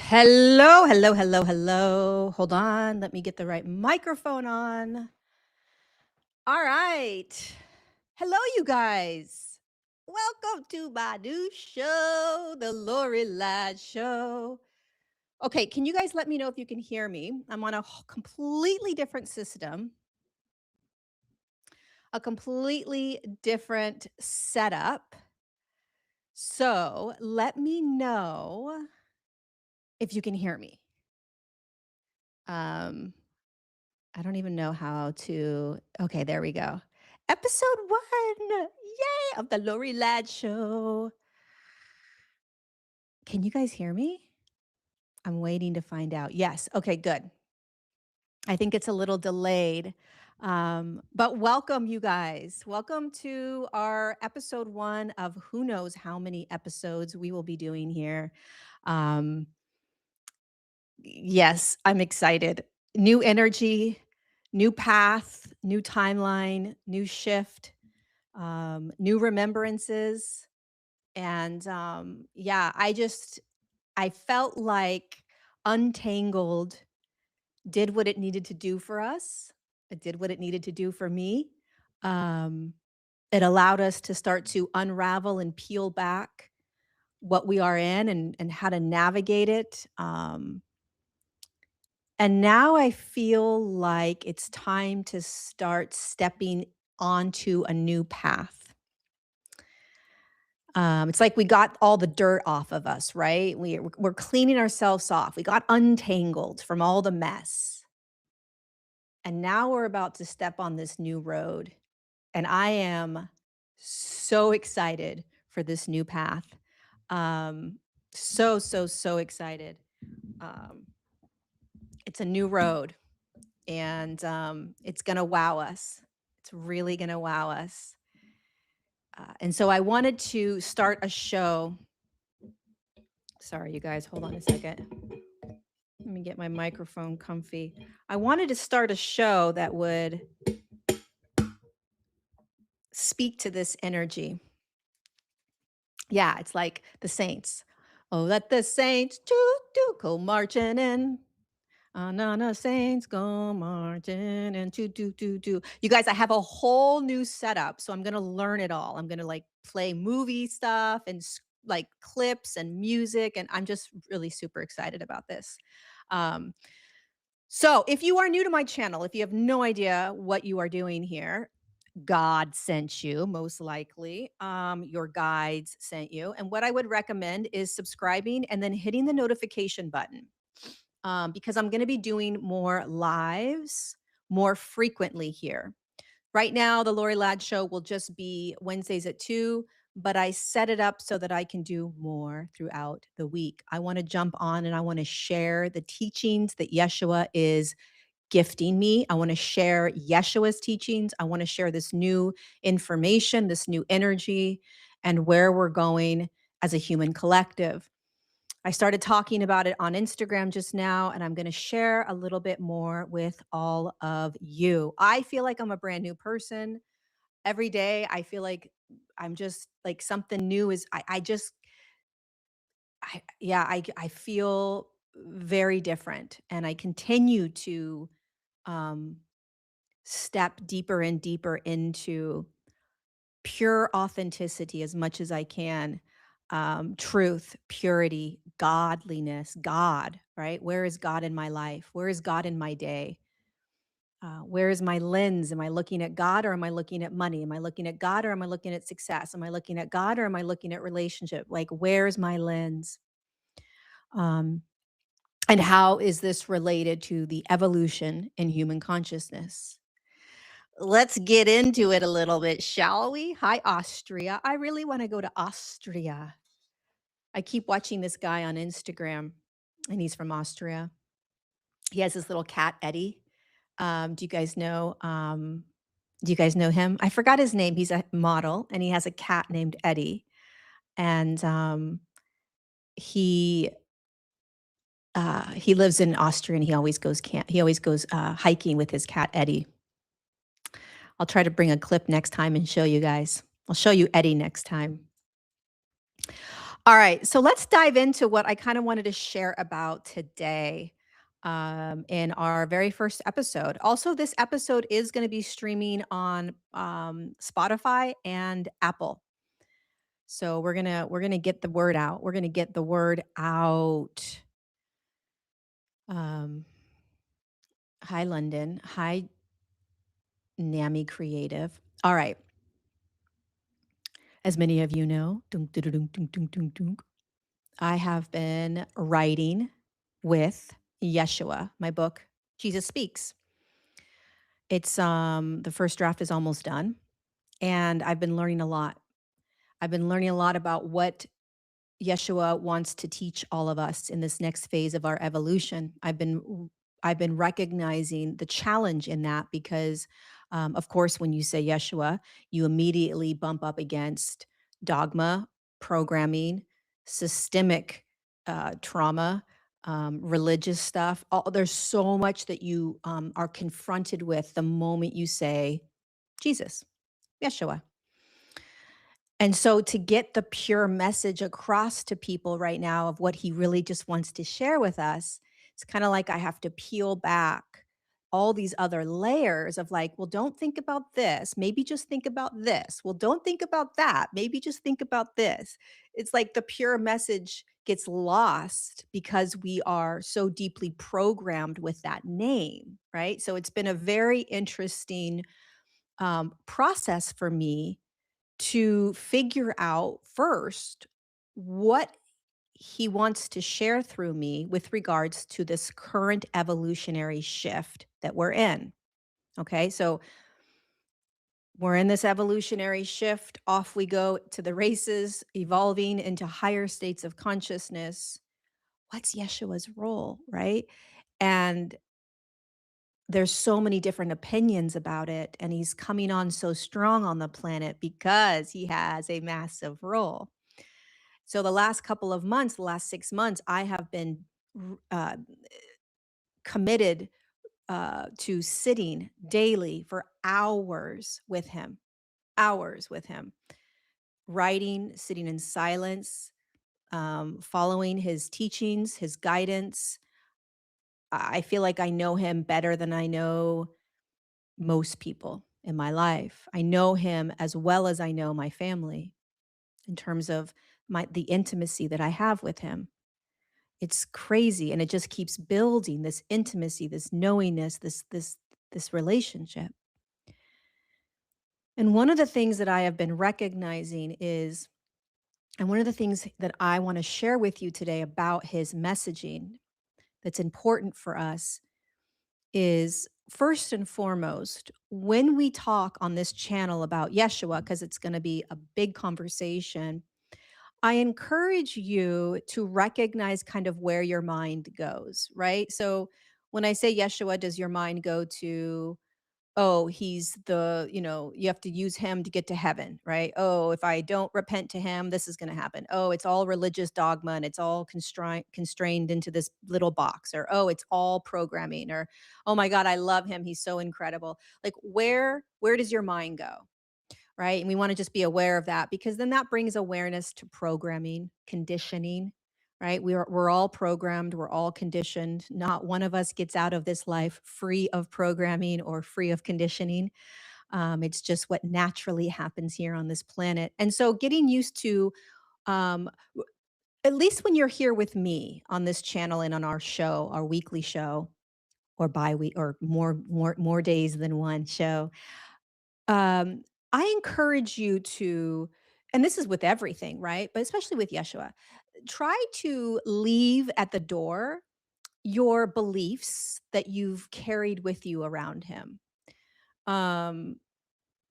Hello, hello, hello, hello. Hold on. Let me get the right microphone on. All right. Hello, you guys. Welcome to my new show, the Lorie Lad Show. Okay, can you guys let me know if you can hear me? I'm on a completely different system, a completely different setup. So let me know if you can hear me. I don't even know how to. Okay, there we go. Episode 1, yay, of the Lorie Lad Show. Can you guys hear me? I'm waiting to find out. Yes. Okay, good. I think it's a little delayed. But welcome, you guys. Welcome to our episode 1 of who knows how many episodes we will be doing here. Yes, I'm excited. New energy, new path, new timeline, new shift, new remembrances. And yeah, I felt like Untangled did what it needed to do for us. It did what it needed to do for me. Um, it allowed us to start to unravel and peel back what we are in and how to navigate it. And now I feel like it's time to start stepping onto a new path. It's like we got all the dirt off of us, right? We're cleaning ourselves off. We got untangled from all the mess. And now we're about to step on this new road. And I am so excited for this new path. So excited. It's a new road. And it's going to wow us. It's really going to wow us. And so I wanted to start a show. Sorry, you guys, hold on a second. Let me get my microphone comfy. I wanted to start a show that would speak to this energy. Yeah, it's like the saints. Oh, let the saints go marching in. The saints go marching and do. You guys, I have a whole new setup, so I'm gonna learn it all. I'm gonna like play movie stuff and like clips and music, and I'm just really super excited about this. So if you are new to my channel, if you have no idea what you are doing here, God sent you, most likely. Your guides sent you. And what I would recommend is subscribing and then hitting the notification button. Because I'm going to be doing more lives more frequently here. Right now, the Lorie Ladd Show will just be Wednesdays at 2, but I set it up so that I can do more throughout the week. I want to jump on and I want to share the teachings that Yeshua is gifting me. I want to share Yeshua's teachings. I want to share this new information, this new energy, and where we're going as a human collective. I started talking about it on Instagram just now, and I'm going to share a little bit more with all of you. I feel like I'm a brand new person. Every day, I feel like I'm just like something new is, I feel very different. And I continue to step deeper and deeper into pure authenticity as much as I can. Truth, purity, godliness, God, right? Where is God in my life? Where is God in my day? Where is my lens? Am I looking at God or am I looking at money? Am I looking at God or am I looking at success? Am I looking at God or am I looking at relationship? Like, where's my lens? And how is this related to the evolution in human consciousness? Let's get into it a little bit, shall we? Hi, Austria. I really want to go to Austria. I keep watching this guy on Instagram, and he's from Austria. He has this little cat, Eddie. Do you guys know? Do you guys know him? I forgot his name. He's a model, and he has a cat named Eddie. And he lives in Austria, and he always goes hiking with his cat Eddie. I'll try to bring a clip next time and show you guys. I'll show you Eddie next time. All right, so let's dive into what I kind of wanted to share about today in our very first episode. Also, this episode is going to be streaming on Spotify and Apple. So we're gonna get the word out. We're gonna get the word out. Um, Hi, London. Hi, Nami Creative. All right. As many of you know, dunk, dunk, dunk, dunk, dunk, dunk, dunk, I have been writing with Yeshua, my book, Jesus Speaks. It's the first draft is almost done, and I've been learning a lot. I've been learning a lot about what Yeshua wants to teach all of us in this next phase of our evolution. I've been recognizing the challenge in that because, of course, when you say Yeshua, you immediately bump up against dogma, programming, systemic trauma, religious stuff. There's so much that you are confronted with the moment you say Jesus, Yeshua. And so to get the pure message across to people right now of what he really just wants to share with us, it's kind of like I have to peel back all these other layers of like, well, don't think about this. Maybe just think about this. Well, don't think about that. Maybe just think about this. It's like the pure message gets lost because we are so deeply programmed with that name, right? So it's been a very interesting process for me to figure out first what he wants to share through me with regards to this current evolutionary shift that we're in. Okay, so we're in this evolutionary shift. Off we go to the races, evolving into higher states of consciousness. What's Yeshua's role, right? And there's so many different opinions about it. And he's coming on so strong on the planet because he has a massive role. So the last couple of months, the last 6 months, I have been committed to sitting daily for hours with him, writing, sitting in silence, following his teachings, his guidance. I feel like I know him better than I know most people in my life. I know him as well as I know my family in terms of the intimacy that I have with him. It's crazy, and it just keeps building this intimacy, this knowingness, this relationship. And one of the things that I have been recognizing is and one of the things that I want to share with you today about his messaging that's important for us is first and foremost, when we talk on this channel about Yeshua, because it's going to be a big conversation, I encourage you to recognize kind of where your mind goes, right? So when I say Yeshua, does your mind go to, oh, he's you have to use him to get to heaven, right? Oh, if I don't repent to him, this is going to happen. Oh, it's all religious dogma and it's all constrained into this little box, or oh, it's all programming, or oh my God, I love him. He's so incredible. Like where does your mind go? Right? And we want to just be aware of that because then that brings awareness to programming, conditioning, right? We're all programmed, we're all conditioned. Not one of us gets out of this life free of programming or free of conditioning. It's just what naturally happens here on this planet. And so getting used to um, at least when you're here with me on this channel and on our show, our weekly show, or bi-week or more days than one show, um, I encourage you to, and this is with everything, right? But especially with Yeshua, try to leave at the door your beliefs that you've carried with you around him. Um,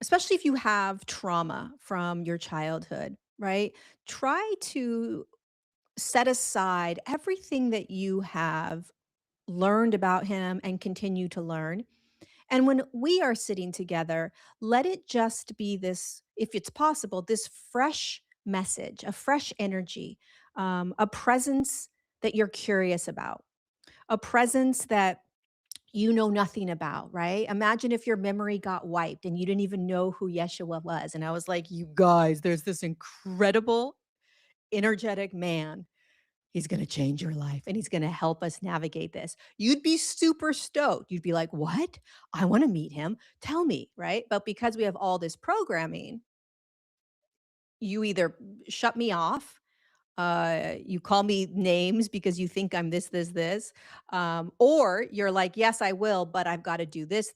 Especially if you have trauma from your childhood, right? Try to set aside everything that you have learned about him and continue to learn, and when we are sitting together, let it just be this, if it's possible, this fresh message, a fresh energy, a presence that you're curious about, a presence that you know nothing about, right? Imagine if your memory got wiped and you didn't even know who Yeshua was. And I was like, you guys, there's this incredible energetic man. He's going to change your life and he's going to help us navigate this. You'd be super stoked. You'd be like, what? I want to meet him. Tell me. Right. But because we have all this programming, you either shut me off, you call me names because you think I'm this, or you're like, yes, I will, but I've got to do this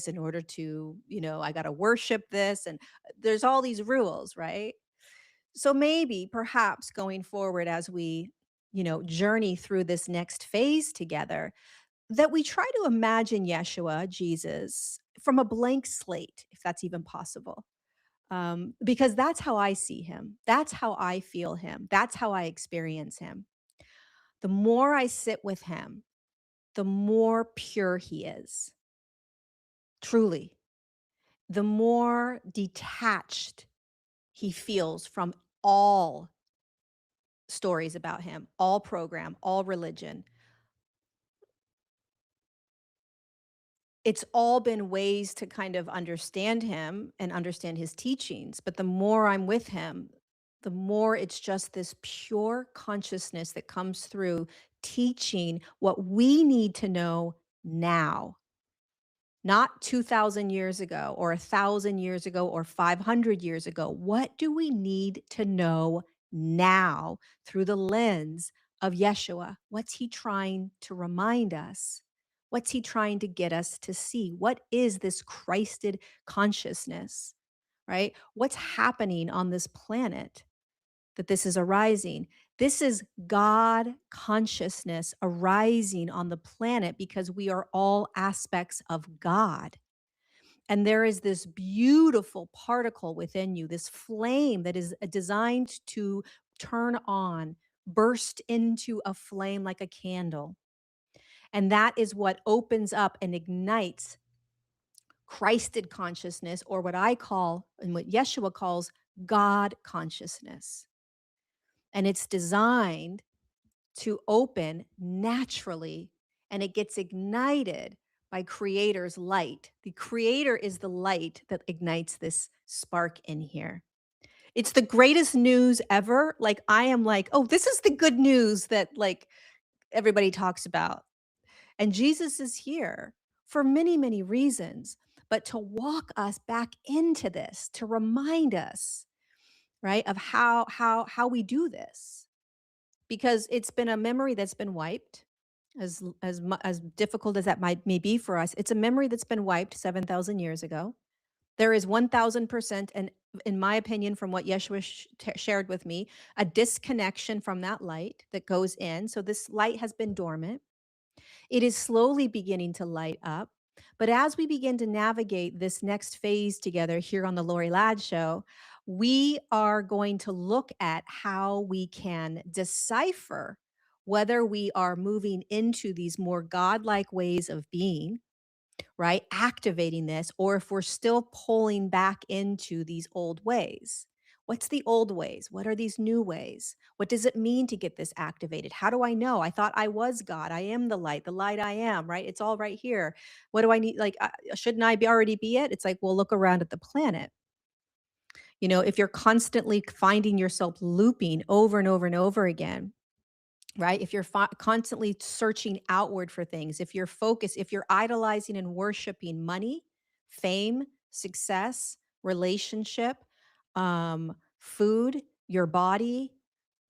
in order to, I got to worship this. And there's all these rules, right? So maybe perhaps going forward as we, journey through this next phase together, that we try to imagine Yeshua, Jesus, from a blank slate, if that's even possible. Because that's how I see him. That's how I feel him. That's how I experience him. The more I sit with him, the more pure he is. Truly. The more detached he feels from all stories about him, all program, all religion. It's all been ways to kind of understand him and understand his teachings. But the more I'm with him, the more it's just this pure consciousness that comes through teaching what we need to know now, not 2,000 years ago or 1,000 years ago or 500 years ago. What do we need to know now through the lens of Yeshua? What's he trying to remind us? What's he trying to get us to see? What is this Christed consciousness, right? What's happening on this planet that this is arising? This is God consciousness arising on the planet because we are all aspects of God. And there is this beautiful particle within you, this flame that is designed to turn on, burst into a flame like a candle. And that is what opens up and ignites Christed consciousness, or what I call, and what Yeshua calls, God consciousness. And it's designed to open naturally, and it gets ignited by Creator's light. The Creator is the light that ignites this spark in here. It's the greatest news ever. Like, I am like, oh, this is the good news that like everybody talks about. And Jesus is here for many, many reasons, but to walk us back into this, to remind us, right, of how we do this, because it's been a memory that's been wiped. As difficult as that may be for us, it's a memory that's been wiped 7,000 years ago. There is 1,000%, and in my opinion, from what Yeshua shared with me, a disconnection from that light that goes in. So this light has been dormant. It is slowly beginning to light up. But as we begin to navigate this next phase together here on the Lorie Ladd Show, we are going to look at how we can decipher whether we are moving into these more godlike ways of being, right? Activating this, or if we're still pulling back into these old ways. What's the old ways? What are these new ways? What does it mean to get this activated? How do I know? I thought I was God. I am the light I am, right? It's all right here. What do I need? Like, shouldn't I be already be it? It's like, well, look around at the planet. If you're constantly finding yourself looping over and over and over again, right? If you're constantly searching outward for things, if you're focused, if you're idolizing and worshiping money, fame, success, relationship, food, your body,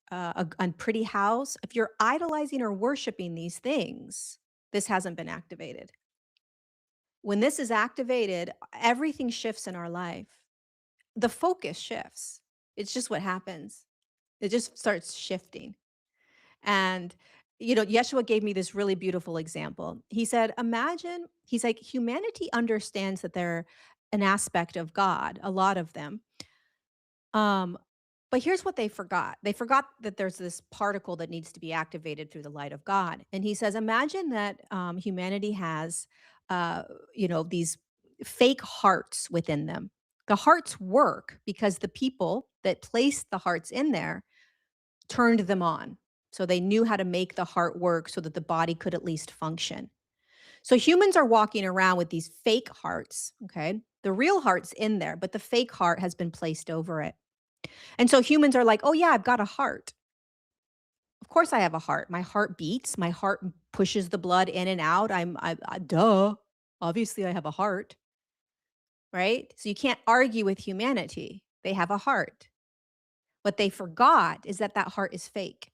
a pretty house, if you're idolizing or worshiping these things, this hasn't been activated. When this is activated, everything shifts in our life. The focus shifts. It's just what happens. It just starts shifting. And, Yeshua gave me this really beautiful example. He said, imagine, he's like, humanity understands that they're an aspect of God, a lot of them. But here's what they forgot. They forgot that there's this particle that needs to be activated through the light of God. And he says, imagine that humanity has, uh, these fake hearts within them. The hearts work because the people that placed the hearts in there turned them on. So they knew how to make the heart work so that the body could at least function. So humans are walking around with these fake hearts, okay? The real heart's in there, but the fake heart has been placed over it. And so humans are like, "Oh yeah, I've got a heart. Of course I have a heart. My heart beats. My heart pushes the blood in and out. Duh. Obviously I have a heart." Right? So you can't argue with humanity. They have a heart. What they forgot is that that heart is fake,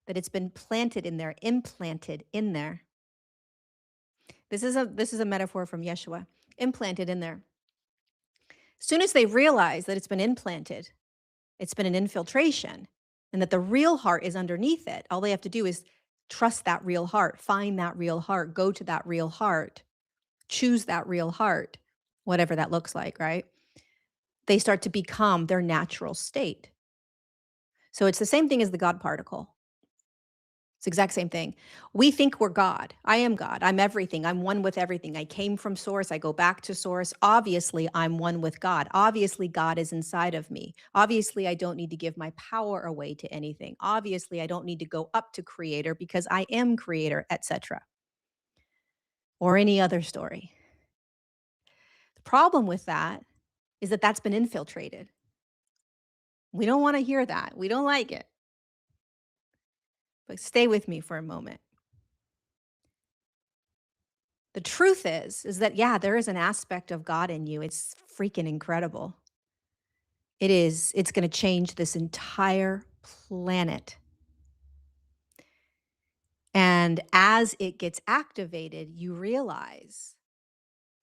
that it's been planted in there, implanted in there. This is a metaphor from Yeshua, implanted in there. As soon as they realize that it's been implanted, it's been an infiltration, and that the real heart is underneath it, all they have to do is trust that real heart, find that real heart, go to that real heart, choose that real heart, whatever that looks like, right? They start to become their natural state. So it's the same thing as the God particle. It's the exact same thing. We think we're God. I am God. I'm everything. I'm one with everything. I came from source. I go back to source. Obviously, I'm one with God. Obviously, God is inside of me. Obviously, I don't need to give my power away to anything. Obviously, I don't need to go up to creator because I am creator, etc. Or any other story. The problem with that is that that's been infiltrated. We don't want to hear that. We don't like it. But stay with me for a moment. The truth is that, yeah, there is an aspect of God in you. It's freaking incredible. It's going to change this entire planet. And as it gets activated, you realize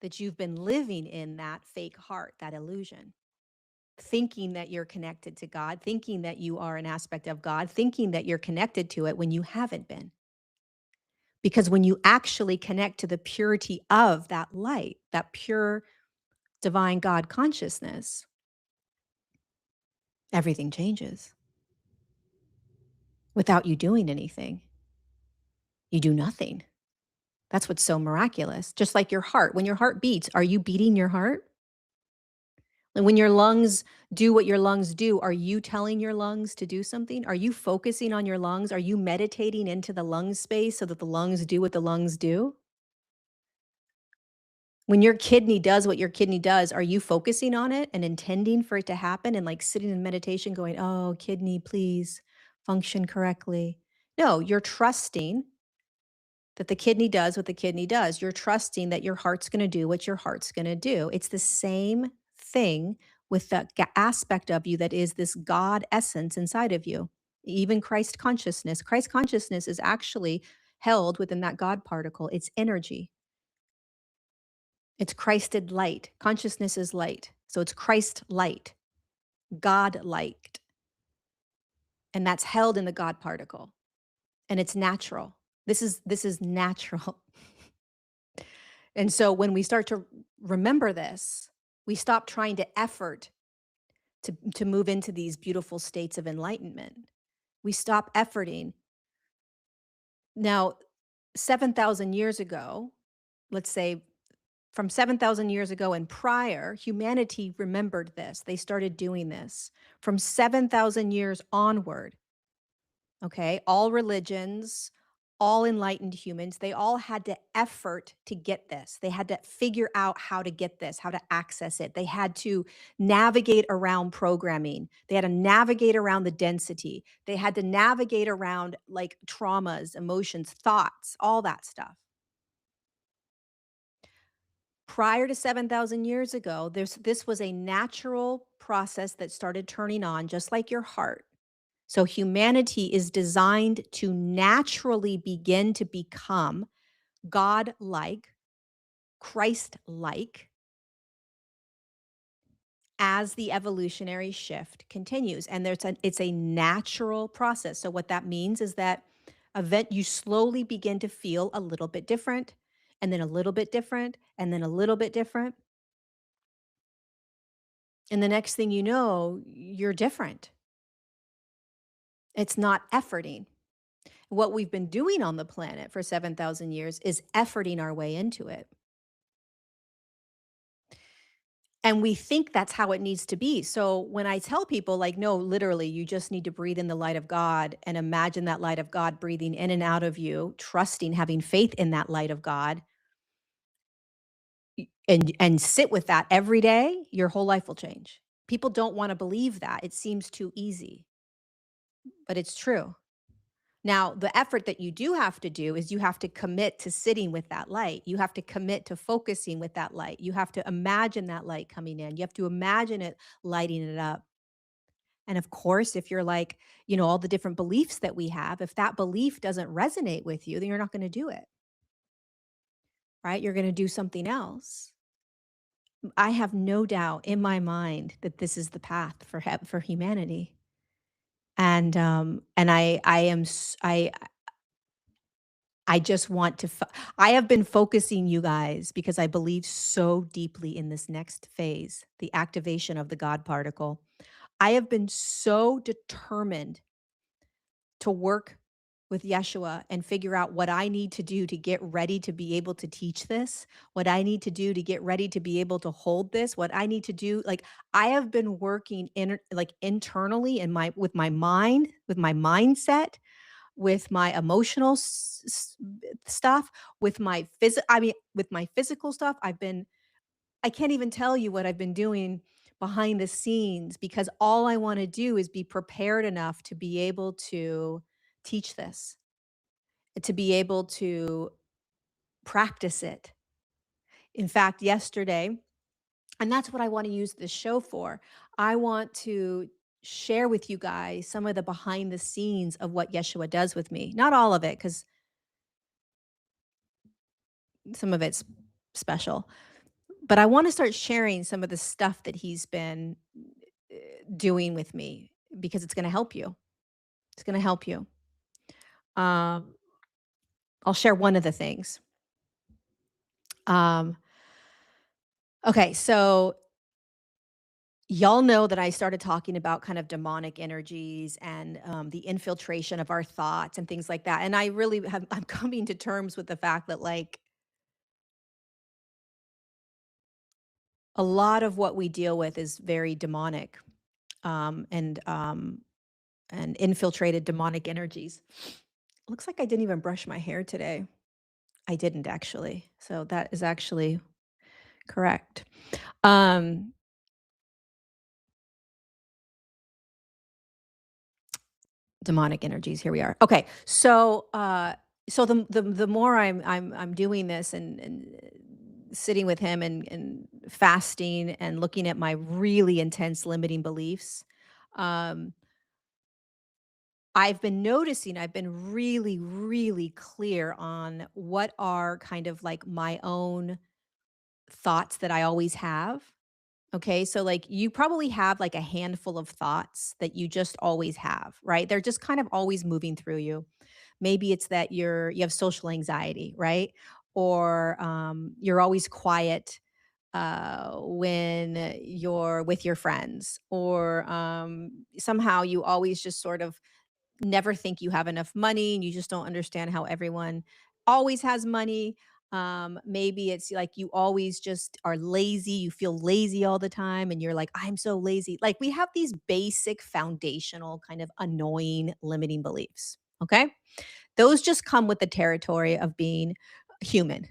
that you've been living in that fake heart, that illusion, thinking that you're connected to God, thinking that you are an aspect of God, thinking that you're connected to it when you haven't been. Because when you actually connect to the purity of that light, that pure divine God consciousness, everything changes without you doing anything. You do nothing. That's what's so miraculous. Just like your heart. When your heart beats, are you beating your heart? And when your lungs do what your lungs do, are you telling your lungs to do something? Are you focusing on your lungs? Are you meditating into the lung space so that the lungs do what the lungs do? When your kidney does what your kidney does, are you focusing on it and intending for it to happen and like sitting in meditation going, "Oh, kidney, please function correctly." No, you're trusting that the kidney does what the kidney does. You're trusting that your heart's going to do what your heart's going to do. It's the same thing with the aspect of you that is this God essence inside of you. Even Christ consciousness. Christ consciousness is actually held within that God particle. It's energy. It's Christed light. Consciousness is light. So it's Christ light, God light. And that's held in the God particle. And it's natural. This is natural. And so when we start to remember this, we stop trying to effort to move into these beautiful states of enlightenment. We stop efforting. Now, 7,000 years ago, let's say from 7,000 years ago and prior, humanity remembered this. They started doing this. From 7,000 years onward, okay, all religions, all enlightened humans, they all had to effort to get this. They had to figure out how to get this, how to access it. They had to navigate around programming. They had to navigate around the density. They had to navigate around like traumas, emotions, thoughts, all that stuff. Prior to 7,000 years ago, this was a natural process that started turning on, just like your heart. So humanity is designed to naturally begin to become God-like, Christ-like as the evolutionary shift continues. And it's a natural process. So what that means is that you slowly begin to feel a little bit different, and then a little bit different, and then a little bit different. And the next thing you know, you're different. It's not efforting. What we've been doing on the planet for 7,000 years is efforting our way into it. And we think that's how it needs to be. So when I tell people, like, no, literally, you just need to breathe in the light of God and imagine that light of God breathing in and out of you, trusting, having faith in that light of God, and sit with that every day, your whole life will change. People don't want to believe that. It seems too easy, but it's true. Now, the effort that you do have to do is you have to commit to sitting with that light. You have to commit to focusing with that light. You have to imagine that light coming in. You have to imagine it lighting it up. And of course, if you're like, all the different beliefs that we have, if that belief doesn't resonate with you, then you're not going to do it, right? You're going to do something else. I have no doubt in my mind that this is the path for humanity. And I am I just want to I have been focusing you guys because I believe so deeply in this next phase, the activation of the God particle. I have been so determined to work with Yeshua and figure out what I need to do to get ready to be able to teach this, what I need to do to get ready to be able to hold this, what I need to do. Like, I have been working internally in my with my mind, with my mindset, with my emotional stuff, with my with my physical stuff. I can't even tell you what I've been doing behind the scenes because all I want to do is be prepared enough to be able to teach this, to be able to practice it. In fact, yesterday, and that's what I want to use this show for. I want to share with you guys some of the behind the scenes of what Yeshua does with me. Not all of it, because some of it's special, but I want to start sharing some of the stuff that he's been uh, doing with me because it's going to help you. It's going to help you. Um, I'll share one of the things. Um, okay, so y'all know that I started talking about kind of demonic energies and the infiltration of our thoughts and things like that. And I really I'm coming to terms with the fact that, like, a lot of what we deal with is very demonic, um, and um, and infiltrated demonic energies. Looks like I didn't even brush my hair today. I didn't actually. So that is actually correct. Um, Demonic energies. Here we are. Okay. So the more I'm doing this and sitting with him and fasting and looking at my really intense limiting beliefs, um, I've been noticing I've been really, really clear on what are kind of like my own thoughts that I always have. Okay. So, like, you probably have like a handful of thoughts that you just always have, right? They're just kind of always moving through you. Maybe it's that you have social anxiety, right? Or you're always quiet when you're with your friends, or somehow you always just sort of never think you have enough money and you just don't understand how everyone always has money. Maybe it's like you always just are lazy, you feel lazy all the time and you're like, I'm so lazy. Like, we have these basic foundational kind of annoying limiting beliefs. Okay. Those just come with the territory of being human.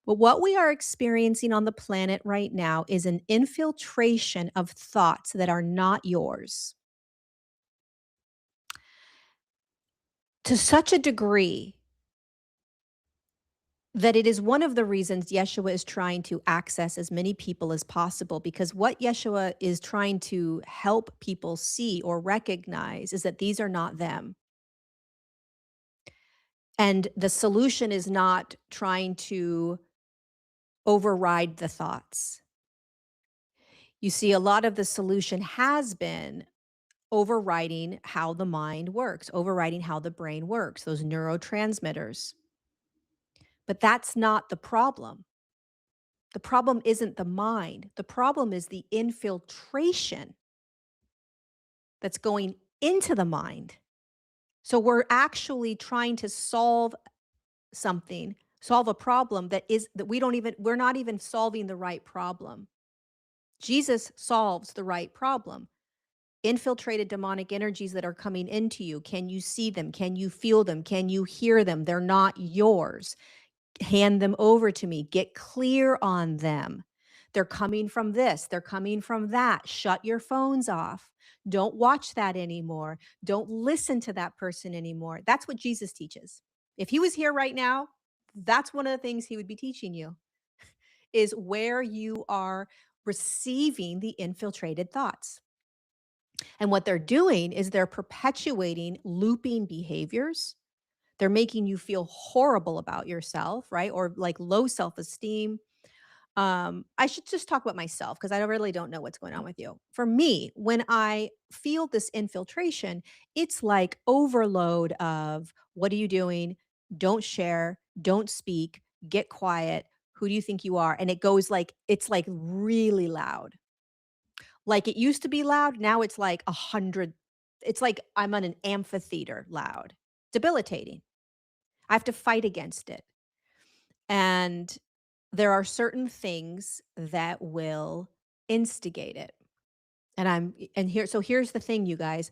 But what we are experiencing on the planet right now is an infiltration of thoughts that are not yours to such a degree that it is one of the reasons Yeshua is trying to access as many people as possible, because what Yeshua is trying to help people see or recognize is that these are not them. And the solution is not trying to override the thoughts. You see, a lot of the solution has been overriding how the mind works, overriding how the brain works, those neurotransmitters. But that's not the problem. The problem isn't the mind. The problem is the infiltration that's going into the mind. So we're actually trying to solve something, solve a problem that we're not even solving the right problem. Jesus solves the right problem. Infiltrated demonic energies that are coming into you. Can you see them? Can you feel them? Can you hear them? They're not yours. Hand them over to me. Get clear on them. They're coming from this, they're coming from that. Shut your phones off. Don't watch that anymore. Don't listen to that person anymore. That's what Jesus teaches. If he was here right now, that's one of the things he would be teaching you is where you are receiving the infiltrated thoughts. And what they're doing is they're perpetuating looping behaviors. They're making you feel horrible about yourself, right? Or like low self-esteem. I should just talk about myself because I really don't know what's going on with you. For me, when I feel this infiltration, it's like overload of what are you doing? Don't share, don't speak, get quiet. Who do you think you are? And it goes like, it's like really loud. Like it used to be loud. Now it's like 100. It's like I'm on an amphitheater loud, debilitating. I have to fight against it. And there are certain things that will instigate it. Here's the thing, you guys.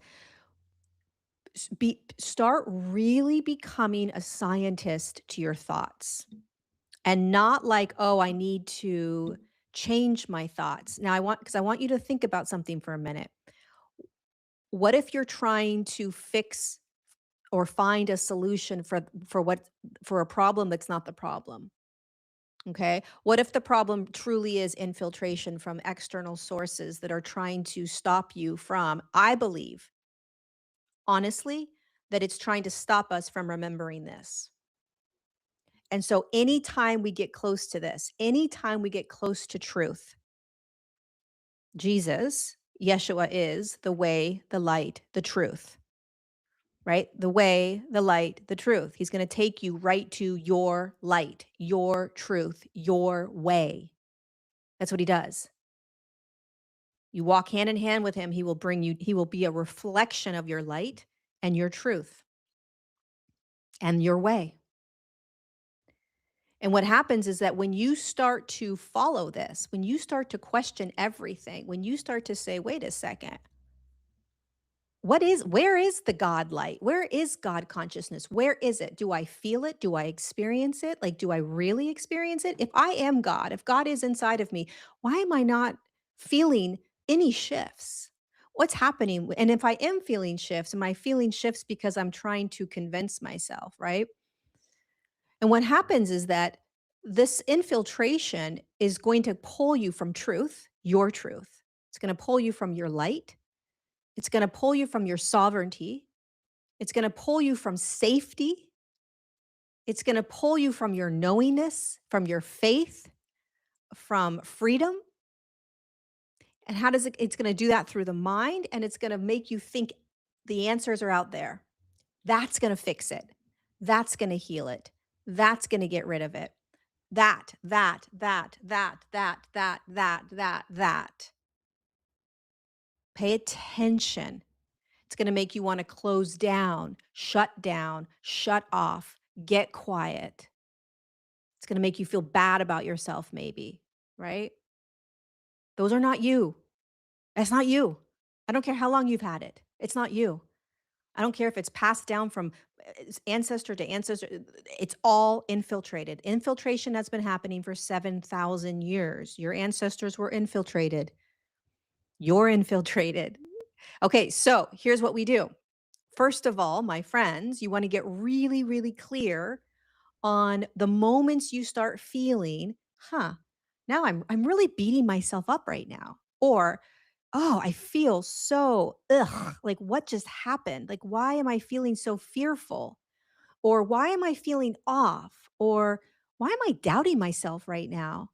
Start really becoming a scientist to your thoughts and not like, oh, I need to change my thoughts. Now I want you to think about something for a minute. What if you're trying to fix or find a solution for a problem that's not the problem? Okay. What if the problem truly is infiltration from external sources that are trying to stop you from, I believe, honestly, that it's trying to stop us from remembering this. And so anytime we get close to this, anytime we get close to truth, Jesus, Yeshua is the way, the light, the truth, right? The way, the light, the truth. He's going to take you right to your light, your truth, your way. That's what he does. You walk hand in hand with him, he will be a reflection of your light and your truth and your way. And what happens is that when you start to follow this, when you start to question everything, when you start to say, wait a second, where is the God light? Where is God consciousness? Where is it? Do I feel it? Do I experience it? Like, do I really experience it? If I am God, if God is inside of me, why am I not feeling any shifts? What's happening? And if I am feeling shifts, am I feeling shifts because I'm trying to convince myself, right? And what happens is that this infiltration is going to pull you from truth, your truth. It's going to pull you from your light. It's going to pull you from your sovereignty. It's going to pull you from safety. It's going to pull you from your knowingness, from your faith, from freedom. And how does it's going to do that through the mind, and it's going to make you think the answers are out there. That's going to fix it. That's going to heal it. That's going to get rid of it. That. Pay attention. It's going to make you want to close down, shut off, get quiet. It's going to make you feel bad about yourself, maybe, right? Those are not you. That's not you. I don't care how long you've had it. It's not you. I don't care if it's passed down from ancestor to ancestor. It's all infiltrated. Infiltration has been happening for 7,000 years. Your ancestors were infiltrated. You're infiltrated. Okay, so here's what we do. First of all, my friends, you want to get really, really clear on the moments you start feeling, now I'm really beating myself up right now. Or, oh, I feel so like what just happened? Like, why am I feeling so fearful? Or why am I feeling off? Or why am I doubting myself right now?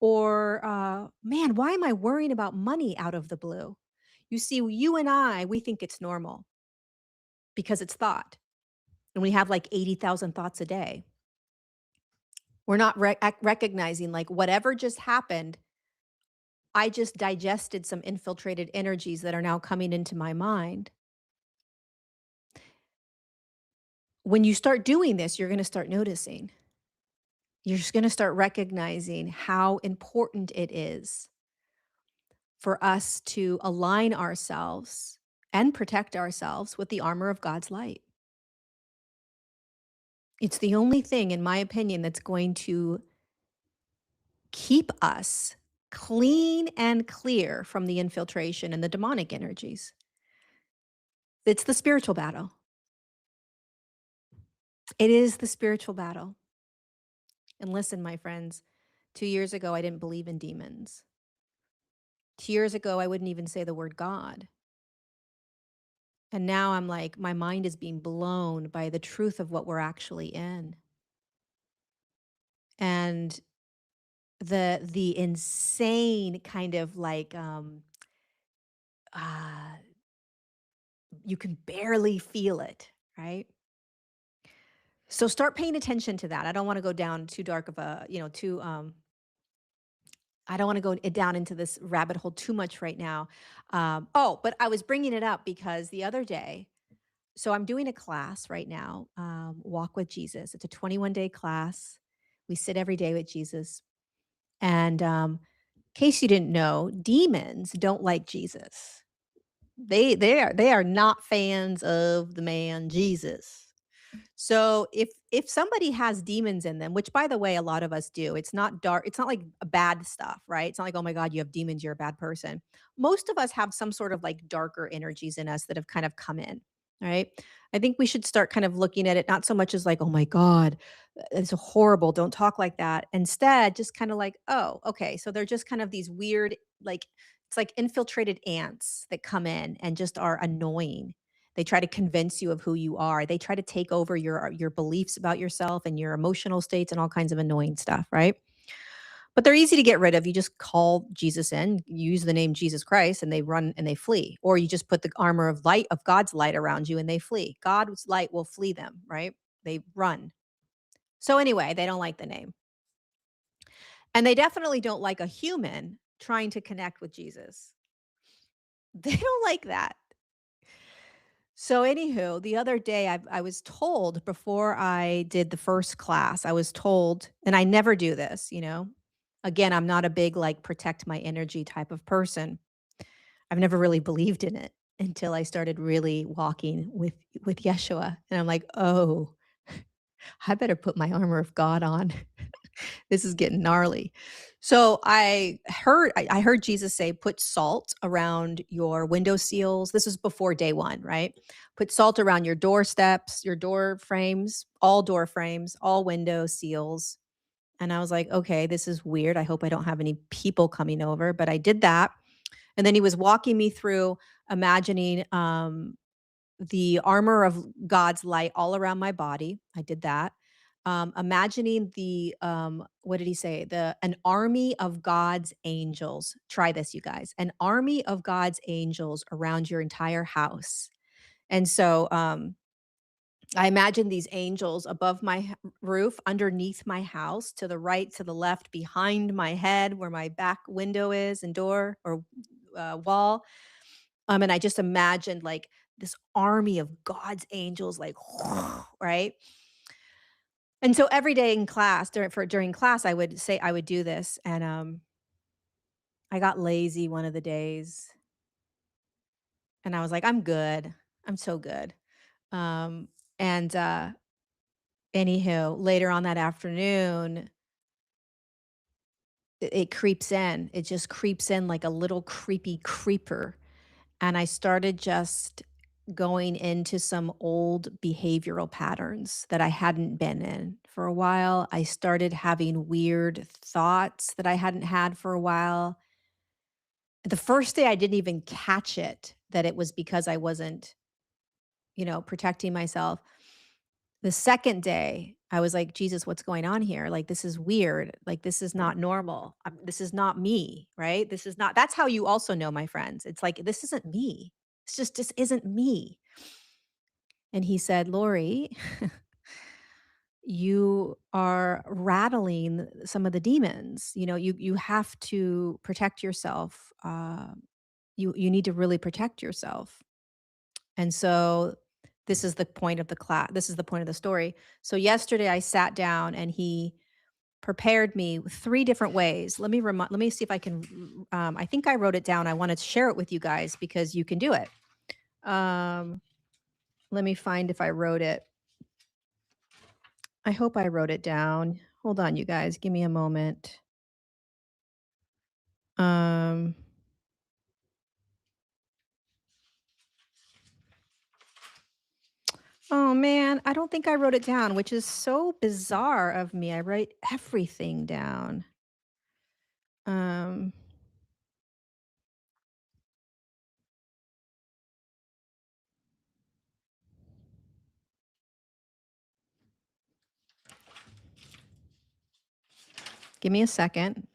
Or, man, why am I worrying about money out of the blue? You see, you and we think it's normal because it's thought. And we have like 80,000 thoughts a day. We're not recognizing like whatever just happened, I just digested some infiltrated energies that are now coming into my mind. When you start doing this, you're going to start noticing. You're just going to start recognizing how important it is for us to align ourselves and protect ourselves with the armor of God's light. It's the only thing, in my opinion, that's going to keep us clean and clear from the infiltration and the demonic energies. It's the spiritual battle. It is the spiritual battle. And listen, my friends, 2 years ago, I didn't believe in demons. 2 years ago, I wouldn't even say the word God. And now I'm like, my mind is being blown by the truth of what we're actually in. And the insane kind of like uh you can barely feel it, right? So start paying attention to that. I don't want to go down too dark of a, too I don't want to go down into this rabbit hole too much right now. Oh, but I was bringing it up because the other day, so I'm doing a class right now, Walk with Jesus. It's a 21-day class. We sit every day with Jesus. And in case you didn't know, demons don't like Jesus. They are not fans of the man Jesus. So if somebody has demons in them, which by the way, a lot of us do, it's not dark, it's not like a bad stuff, right? It's not like, oh my God, you have demons, you're a bad person. Most of us have some sort of like darker energies in us that have kind of come in. Right. I think we should start kind of looking at it not so much as like, oh my God, it's horrible. Don't talk like that. Instead, just kind of like, oh, okay. So they're just kind of these weird, like, it's like infiltrated ants that come in and just are annoying. They try to convince you of who you are. They try to take over your beliefs about yourself and your emotional states and all kinds of annoying stuff, right? But they're easy to get rid of. You just call Jesus in, use the name Jesus Christ, and they run and they flee. Or you just put the armor of light of God's light around you and they flee. God's light will flee them, right? They run. So anyway, they don't like the name. And they definitely don't like a human trying to connect with Jesus. They don't like that. So anywho, the other day I was told before I did the first class, I was told, and I never do this, Again, I'm not a big like protect my energy type of person. I've never really believed in it until I started really walking with Yeshua. And I'm like, oh, I better put my armor of God on. This is getting gnarly. So I heard Jesus say, put salt around your window seals. This is before day one, right? Put salt around your doorsteps, your door frames, all window seals. And I was like, okay, this is weird. I hope I don't have any people coming over. But I did that. And then he was walking me through imagining the armor of God's light all around my body. I did that. Imagining what did he say? An army of God's angels. Try this, you guys. An army of God's angels around your entire house. And so I imagine these angels above my roof, underneath my house, to the right, to the left, behind my head, where my back window is and door or wall. And I just imagined like this army of God's angels, like, right? And so every day in class, during class, I would do this, and I got lazy one of the days, and I was like, "I'm good. I'm so good." Um, and Anywho, later on that afternoon, it creeps in. It just creeps in like a little creepy creeper. And I started just going into some old behavioral patterns that I hadn't been in for a while. I started having weird thoughts that I hadn't had for a while. The first day I didn't even catch it, that it was because I wasn't, protecting myself. The second day, I was like, "Jesus, what's going on here? Like, this is weird. Like, this is not normal. This is not me, right? This is not." That's how you also know, my friends. It's like, this isn't me. It's just this isn't me. And he said, "Lorie, you are rattling some of the demons. You have to protect yourself. You need to really protect yourself." And so this is the point of the class. This is the point of the story. So yesterday I sat down and he prepared me with 3 different ways. Let me see if I can I think I wrote it down. I want to share it with you guys because you can do it. Um, Let me find if I wrote it. I hope I wrote it down. Hold on, you guys. Give me a moment. Um, oh man, I don't think I wrote it down, which is so bizarre of me. I write everything down. Um, give me a second.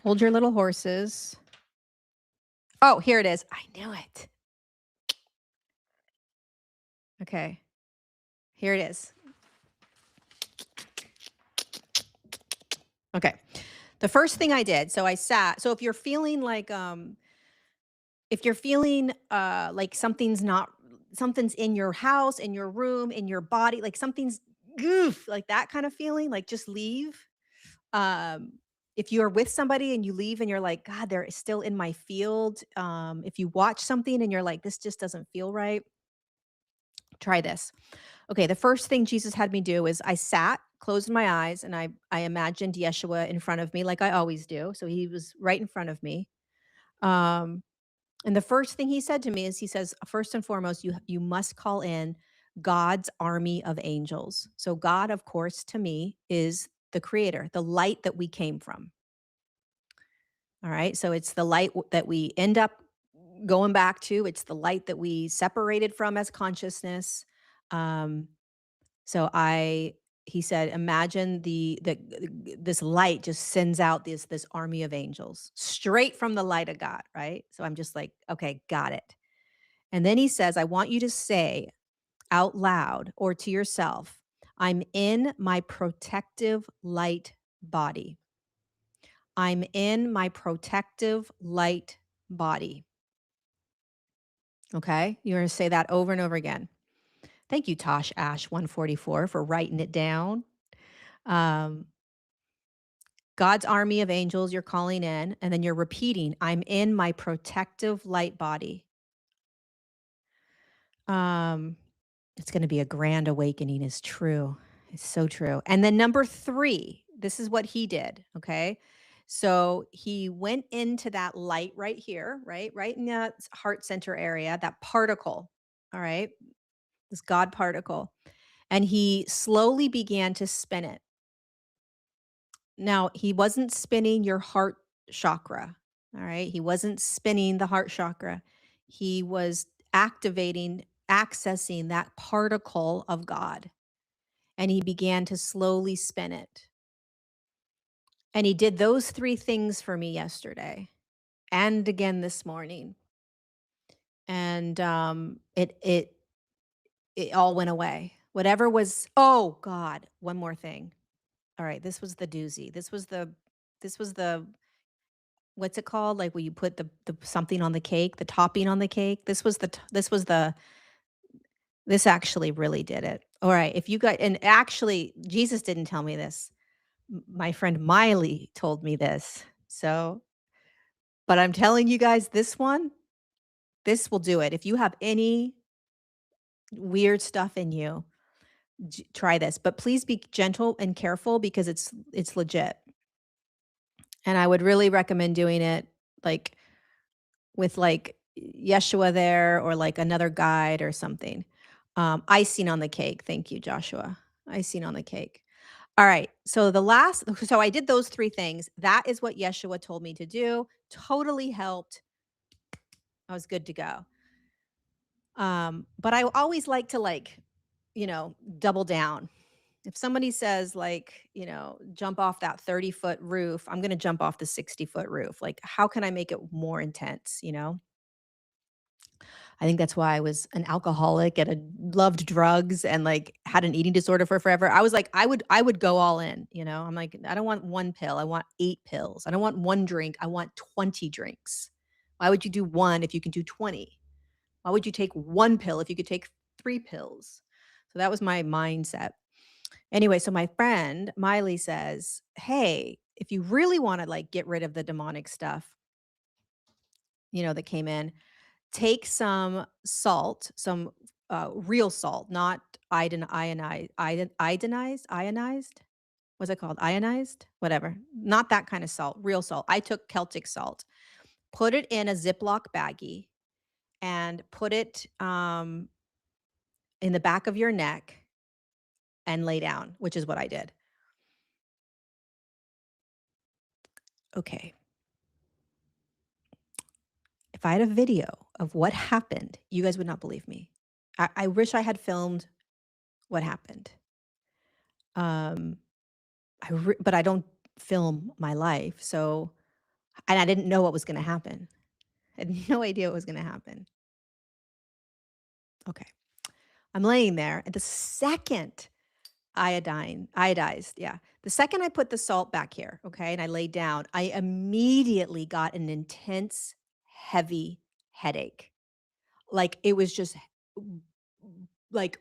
Hold your little horses. Oh, here it is. I knew it. Okay, here it is. Okay. The first thing I did, so I sat. So if you're feeling like something's in your house, in your room, in your body, like something's goof, like that kind of feeling, like just leave. Um if you're with somebody and you leave and you're like, God, they're still in my field. If you watch something and you're like, this just doesn't feel right, try this. Okay, the first thing Jesus had me do is I sat, closed my eyes, and I imagined Yeshua in front of me like I always do. So he was right in front of me. Um, and the first thing he said to me is he says, first and foremost, you must call in God's army of angels. So God, of course, to me is the creator, the light that we came from. All right. So it's the light that we end up going back to. It's the light that we separated from as consciousness. Um, So I he said, imagine this light just sends out this army of angels straight from the light of God, right? So I'm just like, okay, got it. And then he says, I want you to say out loud or to yourself, I'm in my protective light body. I'm in my protective light body. Okay? You're going to say that over and over again. Thank you, Tosh Ash 144, for writing it down. Um, God's army of angels you're calling in, and then you're repeating, I'm in my protective light body. Um, it's going to be a grand awakening is true. It's so true. And then number 3, this is what he did, okay? So he went into that light right here, right? Right in that heart center area, that particle, all right? This God particle. And he slowly began to spin it. Now, he wasn't spinning your heart chakra, all right? He wasn't spinning the heart chakra. He was accessing that particle of God, and he began to slowly spin it. And he did those 3 things for me yesterday and again this morning. And it all went away. Whatever was oh God, one more thing. All right, this was the doozy. This was the what's it called? Like, where you put the something on the cake, the topping on the cake? This actually really did it. Alright, if you got and actually, Jesus didn't tell me this. M my friend Miley told me this. So but I'm telling you guys, this will do it. If you have any weird stuff in you, try this, but please be gentle and careful because it's legit. And I would really recommend doing it, like, with, like, Yeshua there or, like, another guide or something. Icing on the cake. Thank you, Joshua. Icing on the cake. Alright, so I did those 3 things. That is what Yeshua told me to do. Totally helped. I was good to go. But I always like to, like, double down. If somebody says, like, jump off that 30-foot roof, I'm gonna jump off the 60-foot roof. Like, how can I make it more intense, you know? I think that's why I was an alcoholic and loved drugs and, like, had an eating disorder for forever. I was like, I would go all in, you know? I'm like, I don't want 1 pill, I want 8 pills. I don't want 1 drink, I want 20 drinks. Why would you do 1 if you can do 20? Why would you take 1 pill if you could take 3 pills? So that was my mindset. Anyway, so my friend Miley says, "Hey, if you really wanna, like, get rid of the demonic stuff, that came in, take some salt, some, real salt, not ionized. What's it called? Ionized? Whatever. Not that kind of salt, real salt. I took Celtic salt, put it in a Ziploc baggie, and put it in the back of your neck and lay down, which is what I did. Okay. If I had a video of what happened, you guys would not believe me. I wish I had filmed what happened. But I don't film my life, so and I didn't know what was gonna happen. I had no idea what was gonna happen. Okay. I'm laying there, and the second iodized, yeah. The second I put the salt back here, okay, and I laid down, I immediately got an intense, heavy headache. Like, it was just like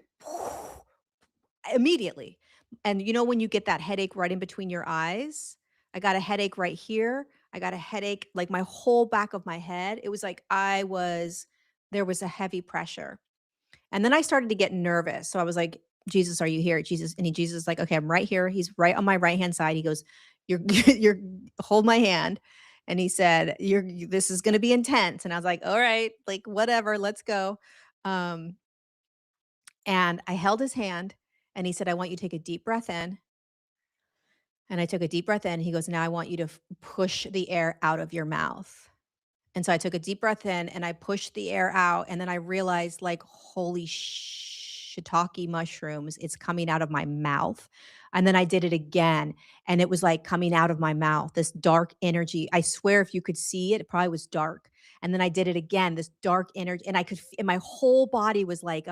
immediately. And you know when you get that headache right in between your eyes? I got a headache right here. I got a headache like my whole back of my head. It was like there was a heavy pressure. And then I started to get nervous. So I was like, "Jesus, are you here?" Jesus, and Jesus is like, "Okay, I'm right here." He's right on my right-hand side. He goes, "You're you're hold my hand." And he said, This is going to be intense." And I was like, "All right, like whatever, let's go." Um and I held his hand and he said, "I want you to take a deep breath in." And I took a deep breath in. He goes, "Now I want you to push the air out of your mouth." And so I took a deep breath in and I pushed the air out. And then I realized, like, holy shiitake mushrooms, it's coming out of my mouth. And then I did it again. And it was like coming out of my mouth, this dark energy. I swear, if you could see it, it probably was dark. And then I did it again, this dark energy. And and my whole body was like,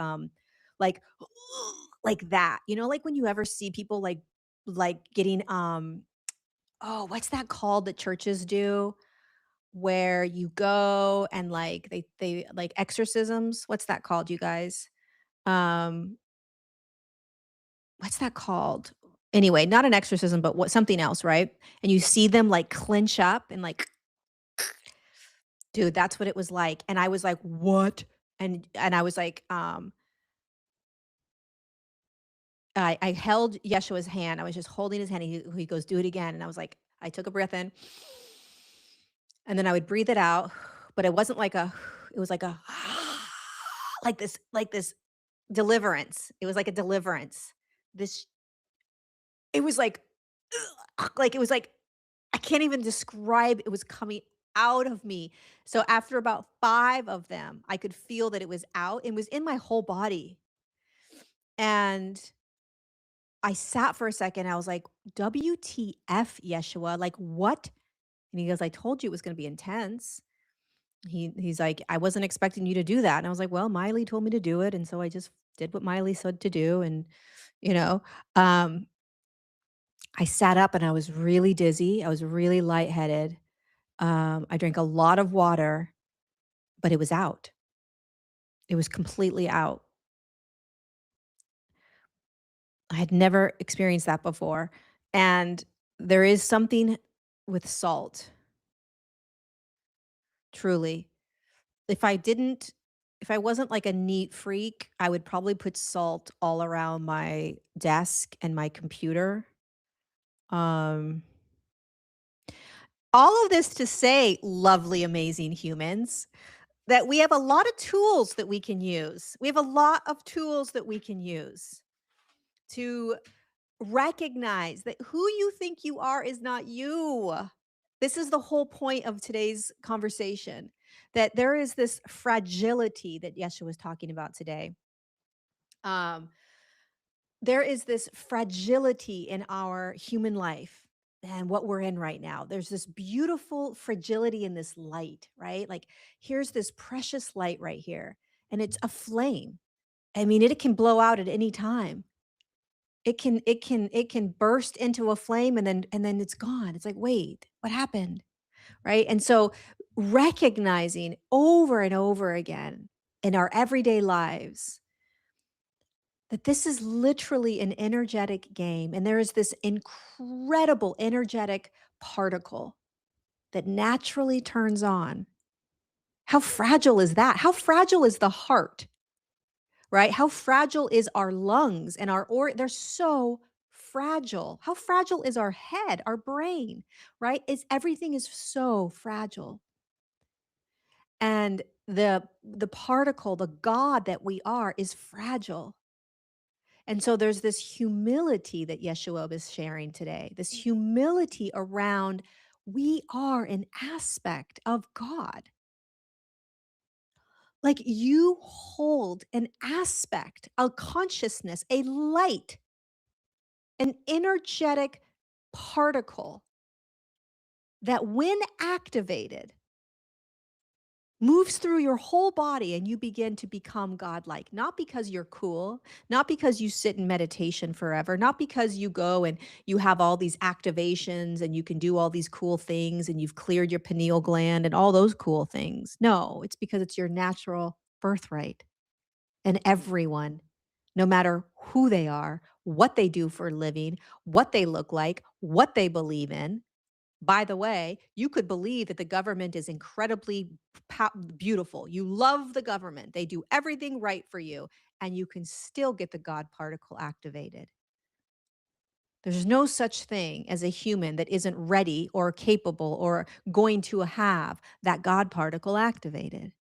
like that. You know, like when you ever see people like getting, oh, what's that called that churches do? Where you go and, like, they like exorcisms? What's that called, you guys? Um, what's that called? Anyway, not an exorcism, but what something else, right? And you see them, like, clinch up and, like, dude, that's what it was like, and I was like, "What?" And I was like, I held Yeshua's hand, I was just holding his hand, he goes, "Do it again," and I was like I took a breath in, and then I would breathe it out, but it wasn't like a it was like a like this deliverance. It was like a deliverance. This it was like it was like I can't even describe it was coming out of me. So after about 5 of them, I could feel that it was out. It was in my whole body. And I sat for a second. I was like, WTF, Yeshua? Like, what? And he goes, I told you it was going to be intense. He's like, I wasn't expecting you to do that. And I was like, well, Miley told me to do it. And so I just did what Miley said to do. And, you know, um, I sat up and I was really dizzy. I was really lightheaded. I drank a lot of water, but it was out. It was completely out. I had never experienced that before. And there is something with salt, truly. If I didn't, if I wasn't like a neat freak, I would probably put salt all around my desk and my computer. Um, all of this to say, lovely, amazing humans, that we have a lot of tools that we can use. We have a lot of tools that we can use to recognize that who you think you are is not you. This is the whole point of today's conversation, that there is this fragility that Yeshua was talking about today. Um, there is this fragility in our human life and what we're in right now. There's this beautiful fragility in this light, right? Like, here's this precious light right here, and it's a flame. I mean, it can blow out at any time. It can burst into a flame and then it's gone. It's like, wait, what happened? Right? And so recognizing over and over again in our everyday lives that this is literally an energetic game, and there is this incredible energetic particle that naturally turns on. How fragile is that? How fragile is the heart? Right? How fragile is our lungs and they're so fragile. How fragile is our head, our brain, right? Is everything is so fragile. And the particle, the God that we are is fragile. And so there's this humility that Yeshua is sharing today. This humility around we are an aspect of God. Like you hold an aspect, a consciousness, a light, an energetic particle that, when activated, moves through your whole body and you begin to become godlike. Not because you're cool, not because you sit in meditation forever, not because you go and you have all these activations and you can do all these cool things and you've cleared your pineal gland and all those cool things. No, it's because it's your natural birthright. And everyone, no matter who they are, what they do for a living, what they look like, what they believe in. By the way, you could believe that the government is incredibly beautiful. You love the government. They do everything right for you, and you can still get the God particle activated. There's no such thing as a human that isn't ready or capable or going to have that God particle activated.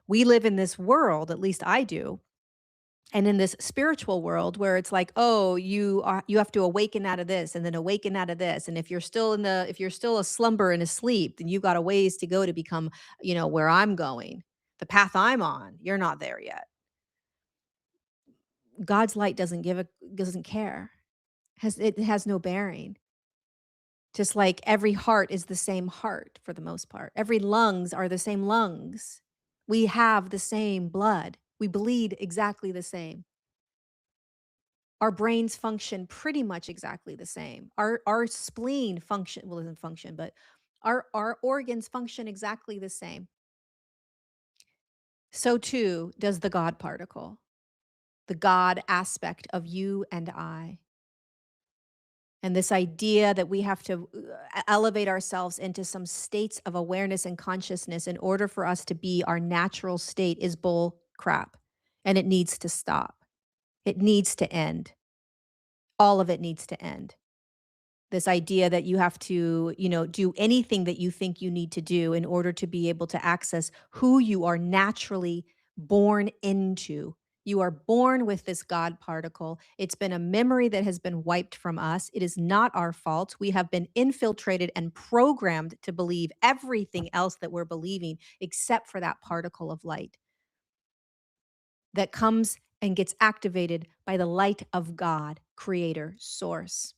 We live in this world, at least I do, and in this spiritual world where it's like, oh, you have to awaken out of this and then awaken out of this, and if you're still a slumber and asleep, then you've got a ways to go to become, where I'm going, the path I'm on. You're not there yet. God's light doesn't care. It has no bearing. Just like every heart is the same heart for the most part, every lungs are the same lungs. We have the same blood, we bleed exactly the same. Our brains function pretty much exactly the same. Our spleen function, well, doesn't function, but our organs function exactly the same. So too does the God particle, the God aspect of you and I. And this idea that we have to elevate ourselves into some states of awareness and consciousness in order for us to be our natural state is bull crap. And it needs to stop. It needs to end. All of it needs to end. This idea that you have to, do anything that you think you need to do in order to be able to access who you are naturally born into. You are born with this God particle. It's been a memory that has been wiped from us. It is not our fault. We have been infiltrated and programmed to believe everything else that we're believing except for that particle of light that comes and gets activated by the light of God, creator, source.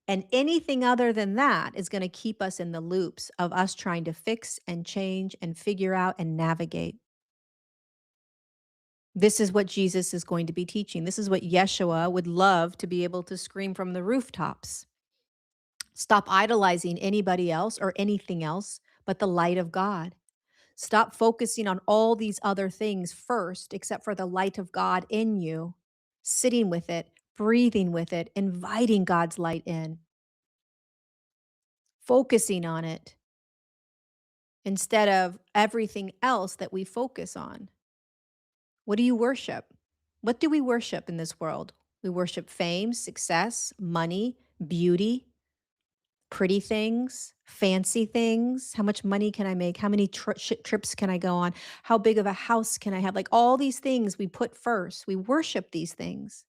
And anything other than that is going to keep us in the loops of us trying to fix and change and figure out and navigate. This is what Jesus is going to be teaching. This is what Yeshua would love to be able to scream from the rooftops. Stop idolizing anybody else or anything else but the light of God. Stop focusing on all these other things first, except for the light of God in you, sitting with it, breathing with it, inviting God's light in, focusing on it instead of everything else that we focus on. What do you worship? What do we worship in this world? We worship fame, success, money, beauty, pretty things, fancy things. How much money can I make? How many trips can I go on? How big of a house can I have? Like all these things we put first. We worship these things.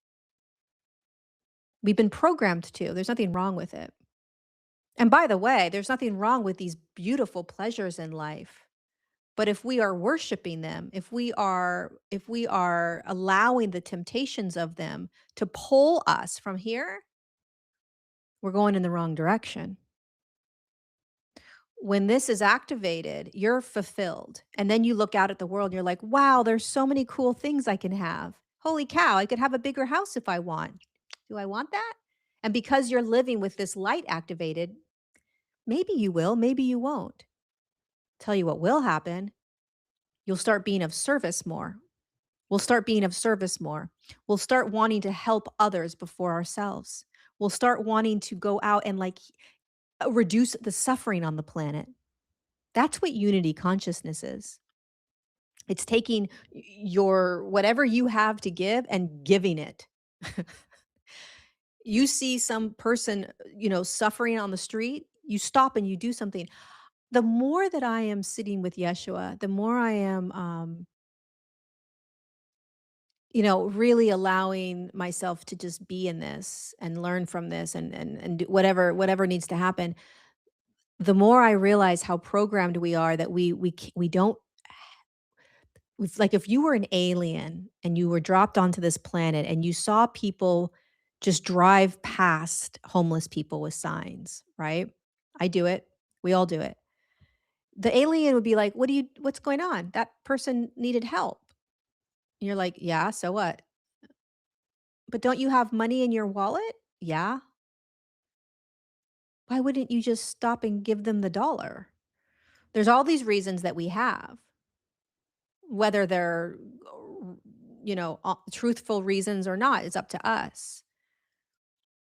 We've been programmed to. There's nothing wrong with it. And by the way, there's nothing wrong with these beautiful pleasures in life. But if we are worshiping them, if we are allowing the temptations of them to pull us from here, we're going in the wrong direction. When this is activated, you're fulfilled. And then you look out at the world and you're like, wow, there's so many cool things I can have. Holy cow, I could have a bigger house if I want. Do I want that? And because you're living with this light activated, maybe you will, maybe you won't. Tell you what will happen. You'll start being of service more. We'll start being of service more. We'll start wanting to help others before ourselves. We'll start wanting to go out and reduce the suffering on the planet. That's what unity consciousness is. It's taking your whatever you have to give and giving it. You see some person, suffering on the street, you stop and you do something. The more that I am sitting with Yeshua, the more I am, really allowing myself to just be in this and learn from this and do whatever needs to happen. The more I realize how programmed we are that we don't. It's like if you were an alien and you were dropped onto this planet and you saw people just drive past homeless people with signs, right? I do it. We all do it. The alien would be like, what's going on? That person needed help. And you're like, yeah, so what? But don't you have money in your wallet? Yeah. Why wouldn't you just stop and give them the dollar? There's all these reasons that we have, whether they're, truthful reasons or not, it's up to us.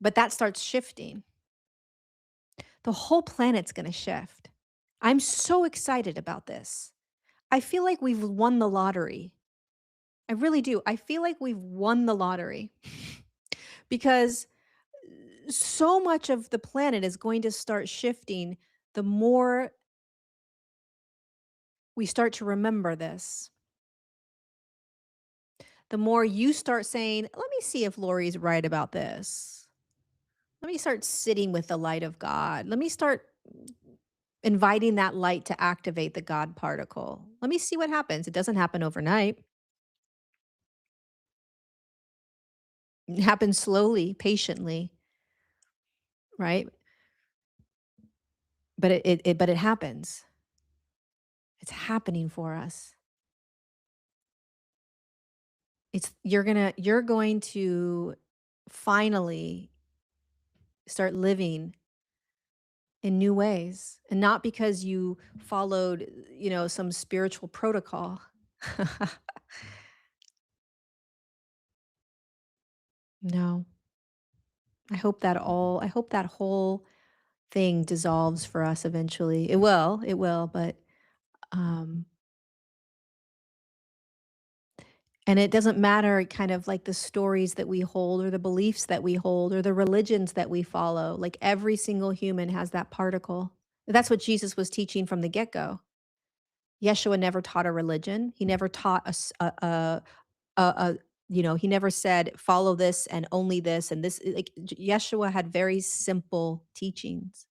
But that starts shifting. The whole planet's going to shift. I'm so excited about this. I feel like we've won the lottery. I really do. I feel like we've won the lottery because so much of the planet is going to start shifting the more we start to remember this. The more you start saying, let me see if Lori's right about this. Let me start sitting with the light of God. Let me start inviting that light to activate the God particle. Let me see what happens. It doesn't happen overnight. It happens slowly, patiently, right? But it happens. It's happening for us. You're going to finally start living in new ways, and not because you followed, some spiritual protocol. No. I hope that whole thing dissolves for us eventually. It will, but um and it doesn't matter kind of like the stories that we hold or the beliefs that we hold or the religions that we follow. Like every single human has that particle. That's what Jesus was teaching from the get-go. Yeshua never taught a religion. He never taught a he never said follow this and only this and this. Like Yeshua had very simple teachings.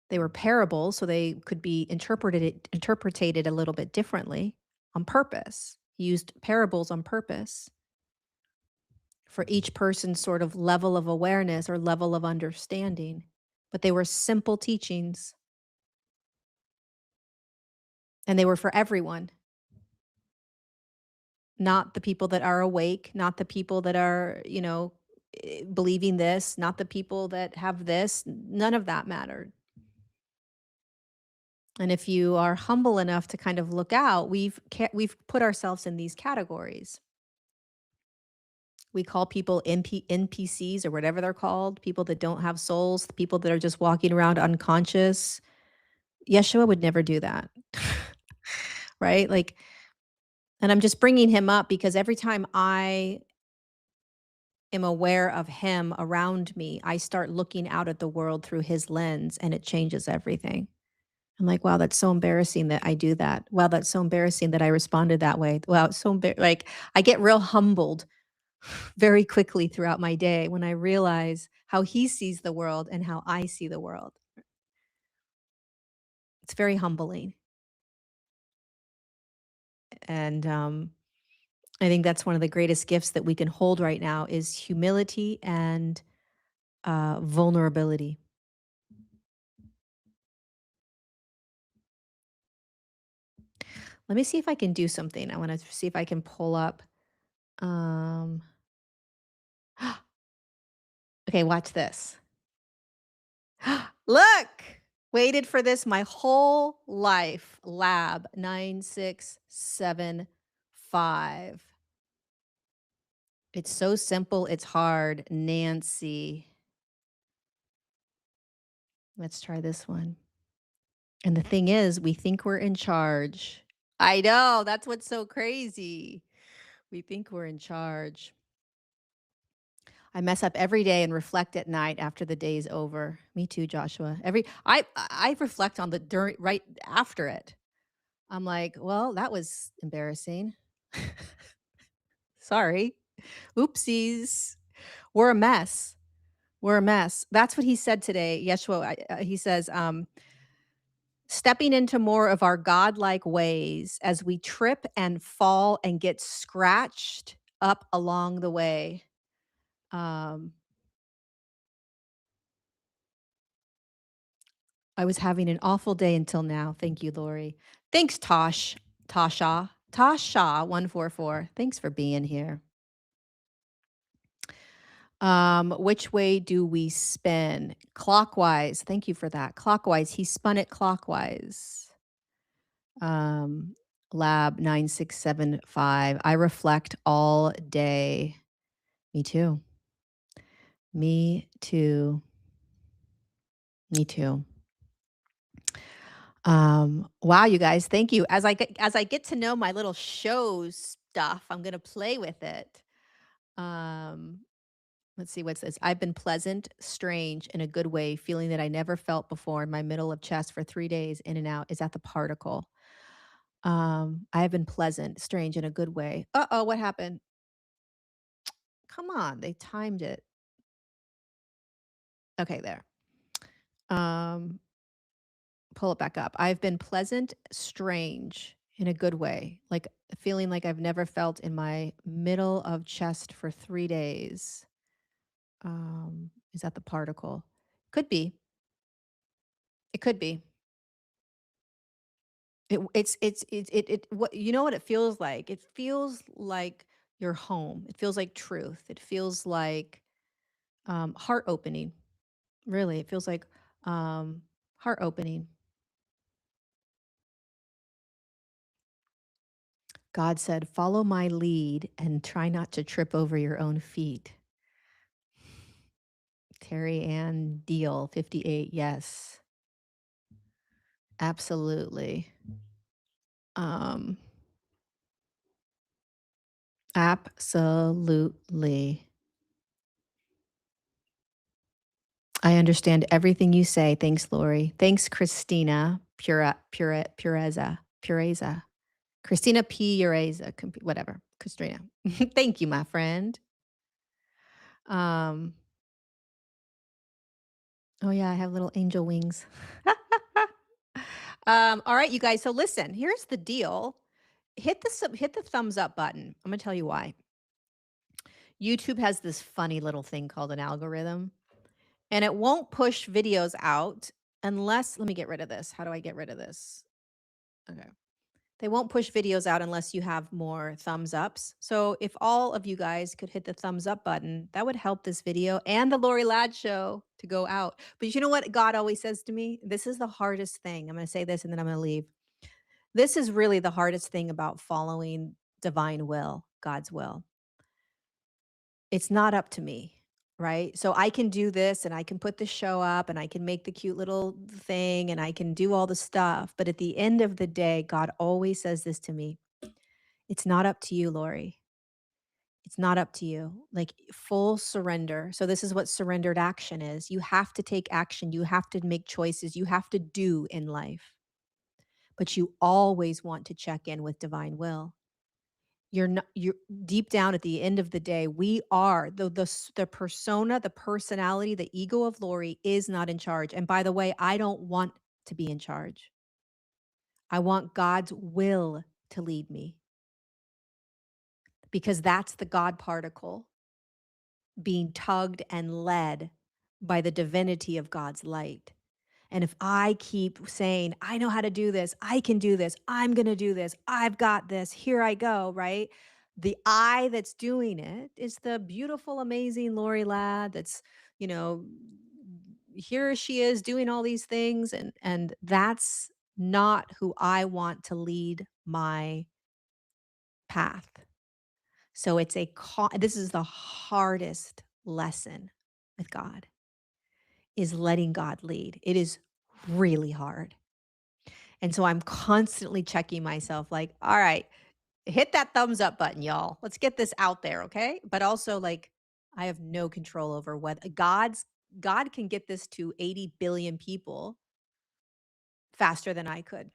They were parables, so they could be interpreted a little bit differently on purpose. He used parables on purpose for each person's sort of level of awareness or level of understanding. But they were simple teachings and they were for everyone, not the people that are awake, not the people that are, believing this, not the people that have this. None of that mattered. And if you are humble enough to kind of look out, we've put ourselves in these categories. We call people NPCs or whatever they're called, people that don't have souls, people that are just walking around unconscious. Yeshua would never do that. Right? Like, and I'm just bringing him up because every time I am aware of him around me, I start looking out at the world through his lens and it changes everything. I'm like, wow, that's so embarrassing that I do that. Wow, that's so embarrassing that I responded that way. Wow, it's so like I get real humbled very quickly throughout my day when I realize how he sees the world and how I see the world. It's very humbling. And I think that's one of the greatest gifts that we can hold right now is humility and vulnerability. Let me see if I can do something. I want to see if I can pull up. Um, okay, watch this. Look, waited for this my whole life. Lab 9675. It's so simple, it's hard. Nancy. Let's try this one. And the thing is, we think we're in charge. I know, that's what's so crazy. We think we're in charge. I mess up every day and reflect at night after the day's over. Me too, Joshua. I reflect on the during right after it. I'm like, well, that was embarrassing. Sorry. Oopsies. We're a mess. We're a mess. That's what he said today. Yeshua, he says, stepping into more of our godlike ways as we trip and fall and get scratched up along the way. Um, I was having an awful day until now. Thank you, Lorie. Thanks, Tasha144. Thanks for being here. Which way do we spin? Clockwise. Thank you for that. Clockwise. He spun it clockwise. Um, Lab 9675. I reflect all day. Me too. Me too. Me too. Wow, you guys, thank you. As I get to know my little show stuff, I'm gonna play with it. Um, let's see, what's this? I've been pleasant, strange in a good way, feeling that I never felt before in my middle of chest for 3 days, in and out. Is that the particle? I have been pleasant, strange in a good way. Uh-oh, what happened? Come on, they timed it. Okay, there. Um, pull it back up. I've been pleasant, strange in a good way, like feeling like I've never felt in my middle of chest for 3 days. Is that the particle? Could be. It could be. What you know what it feels like? It feels like you're home. It feels like truth. It feels like heart opening. Really, it feels like heart opening. God said, "Follow my lead and try not to trip over your own feet." Terry Ann Deal, 58. Yes, absolutely. Um, absolutely. I understand everything you say. Thanks, Lorie. Thanks, Christina Pureza. Christina Pureza, whatever. Christina. Thank you, my friend. Um, oh yeah, I have little angel wings. All right, you guys. So listen, here's the deal. Hit the thumbs up button. I'm gonna tell you why. YouTube has this funny little thing called an algorithm, and it won't push videos out unless, let me get rid of this. How do I get rid of this? Okay. They won't push videos out unless you have more thumbs ups. So if all of you guys could hit the thumbs up button, that would help this video and the Lori Ladd show to go out. But you know what God always says to me? This is the hardest thing. I'm going to say this and then I'm going to leave. This is really the hardest thing about following divine will, God's will. It's not up to me, right? So I can do this and I can put the show up and I can make the cute little thing and I can do all the stuff. But at the end of the day, God always says this to me. It's not up to you, Lorie. It's not up to you. Like full surrender. So this is what surrendered action is. You have to take action. You have to make choices. You have to do in life. But you always want to check in with divine will. You're deep down at the end of the day, we are the persona, the personality, the ego of Lorie is not in charge. And by the way, I don't want to be in charge. I want God's will to lead me because that's the God particle being tugged and led by the divinity of God's light. And if I keep saying, I know how to do this, I can do this, I'm going to do this, I've got this, here I go, right? The I that's doing it is the beautiful, amazing Lori Ladd that's, you know, here she is doing all these things. And that's not who I want to lead my path. So it's this is the hardest lesson with God is letting God lead. It is really hard. And so I'm constantly checking myself like, all right, hit that thumbs up button, y'all. Let's get this out there, okay? But also like I have no control over what God can get this to 80 billion people faster than I could.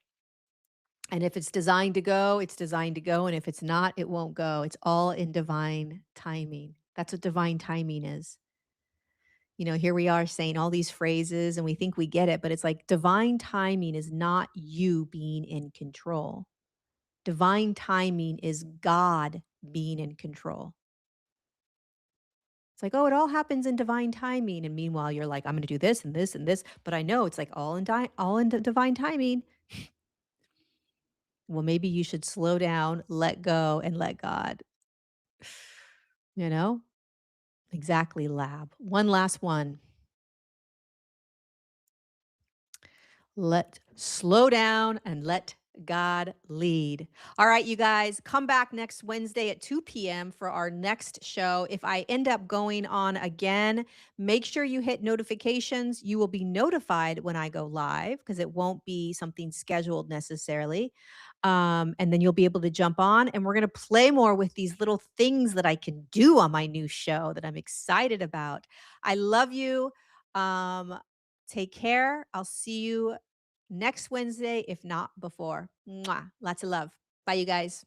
And if it's designed to go, it's designed to go. And if it's not, it won't go. It's all in divine timing. That's what divine timing is. Here we are saying all these phrases and we think we get it, but it's like divine timing is not you being in control. Divine timing is God being in control. It's like, oh, it all happens in divine timing. And meanwhile, you're like, I'm going to do this and this and this. But I know it's like all in divine timing. Well, maybe you should slow down, let go, and let God. You know? Exactly, lab. One last one. Let slow down and let God lead. All right, you guys, come back next Wednesday at 2 p.m. for our next show. If I end up going on again, make sure you hit notifications. You will be notified when I go live because it won't be something scheduled necessarily. And then you'll be able to jump on and we're going to play more with these little things that I can do on my new show that I'm excited about. I love you. Um, Take care. I'll see you next Wednesday, if not before. Mwah. Lots of love. Bye, you guys.